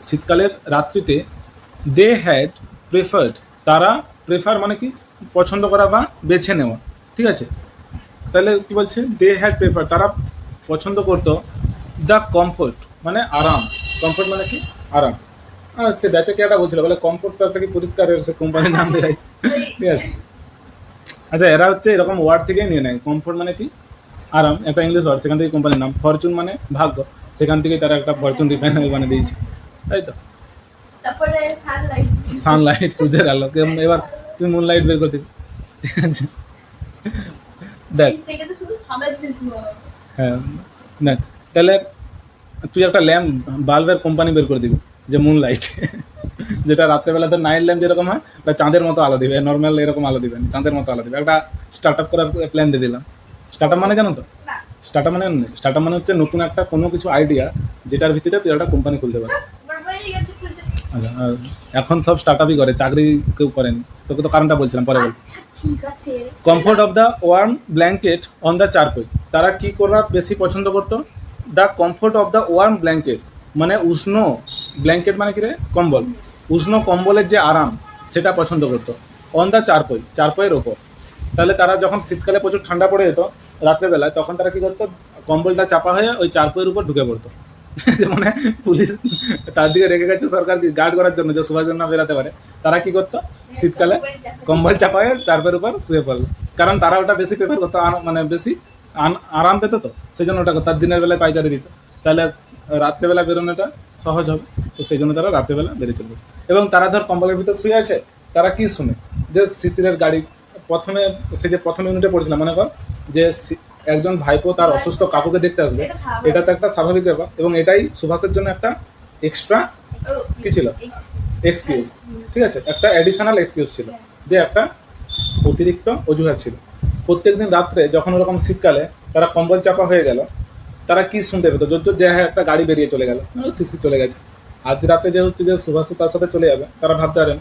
S1: শীতকালের রাত্রিতে দে হ্যাড প্রেফার্ড, তারা প্রেফার মানে কি পছন্দ করা বা বেছে নেওয়া, ঠিক আছে? তাহলে কি বলছে? দে হ্যাড প্রেফার, তারা পছন্দ করতো দ্য কমফোর্ট মানে আরাম। কমফোর্ট মানে কি? আরাম। আর সে বেচে কে একটা বলছিল, বলে কমফোর্ট তো একটা কি পরিষ্কার সে কোম্পানির নাম দিয়ে আছে, ঠিক আছে? আচ্ছা, এরা হচ্ছে এরকম ওয়ার্ড থেকেই নিয়ে নেয়। কমফোর্ট মানে কি? আরাম, একটা ইংলিশ ওয়ার্ড, সেখান থেকে কোম্পানির নাম। ফরচুন মানে ভাগ্য, সেখান থেকেই তারা একটা ফরচুন রিফাইনারি বানিয়ে দিয়েছে, তাই তো?
S2: তারপরে সানলাইট
S1: সানলাইট, সূর্যের আলো। এবার তুমি মুনলাইট বের করে দিবে, ঠিক আছে? দেখ,
S2: সেটাতে শুধু সাদা জিনিস গুলো হয়
S1: হ্যাঁ দেখ, তাহলে তুই একটা ল্যাম্প বাল্বের কোম্পানি বের করে দিবি, যে মুনলাইট, যেটা রাত্রেবেলা তো নাইট ল্যাম্প যেরকম হয়, ওটা চাঁদের মতো আলো দিবে, নর্মাল এরকম আলো দিবে না, চাঁদের মতো আলো দিবে। একটা স্টার্ট আপ করার প্ল্যান দিয়ে দিলাম। স্টার্ট আপ মানে জানো তো?
S2: না
S1: স্টার্ট আপ মানে হচ্ছে নতুন একটা কোনো কিছু আইডিয়া, যেটার ভিত্তিতে তুই একটা কোম্পানি খুলতে পারবি।
S2: আমার ভাই গেছে খুলতে
S1: আচ্ছা, আর এখন সব স্টার্ট আপই করে, চাকরি কেউ করেনি। তোকে তো কারণটা বলছিলাম, পরে বল।
S2: আচ্ছা ঠিক আছে
S1: comfort of the warm blanket on the charpoy, তারা কি করা বেশি পছন্দ করতো? The comfort of the warm blankets, মানে উষ্ণ ব্ল্যাঙ্কেট মানে কি রে? কম্বল। উষ্ণ কম্বলের যে আরাম, সেটা পছন্দ করতো। অন দ্য চারপোই, চারপোয়ের ওপর। তাহলে তারা যখন শীতকালে প্রচুর ঠান্ডা পড়ে যেত রাত্রেবেলায়, তখন তারা কি করতো? কম্বলটা চাপা হয়ে ওই চারপোয়ের উপর ঢুকে পড়তো। যে মানে পুলিশ তার দিকে রেখে গেছে সরকার গার্ড করার জন্য, যে সুভাষচন্দ্র না বেরাতে পারে। তারা কি করতো? শীতকালে কম্বল চাপায় তারপর উপর শুয়ে পড়লো, কারণ তারা ওটা বেশি প্রেফার করতো, মানে বেশি আরাম পেতো, তো সেই জন্য ওটা করতো। তার দিনের বেলায় পাইচারি দিত, তাহলে রাত্রেবেলা বেরোনোটা সহজ হবে, তো সেই জন্য তারা রাত্রেবেলা বেরিয়ে চলে গেছে। এবং তারা ধর কম্বলের ভিতর শুয়ে আছে, তারা কি শুনে? যে শিশিরের গাড়ি। প্রথমে সে যে প্রথম ইউনিটে পড়ছিলাম, মনে কর যে একজন ভাইপো তার অসুস্থ কাকুকে দেখতে আসবে, এটা তো একটা স্বাভাবিক ব্যাপার, এবং এটাই সুভাষের জন্য একটা এক্সট্রা কি ছিল? এক্সকিউজ, ঠিক আছে? একটা অ্যাডিশনাল এক্সকিউজ ছিল, যে একটা অতিরিক্ত অজুহাত ছিল। প্রত্যেকদিন রাত্রে যখন ওরকম শীতকালে তারা কম্বল চাপা হয়ে গেল, তারা কি শুনতে পেতো? যে হ্যাঁ একটা গাড়ি বেরিয়ে চলে গেল, শিশির চলে গেছে। আজ রাতে যে হচ্ছে যে সুভাষ তার সাথে চলে যাবে, তারা ভাবতে পারেন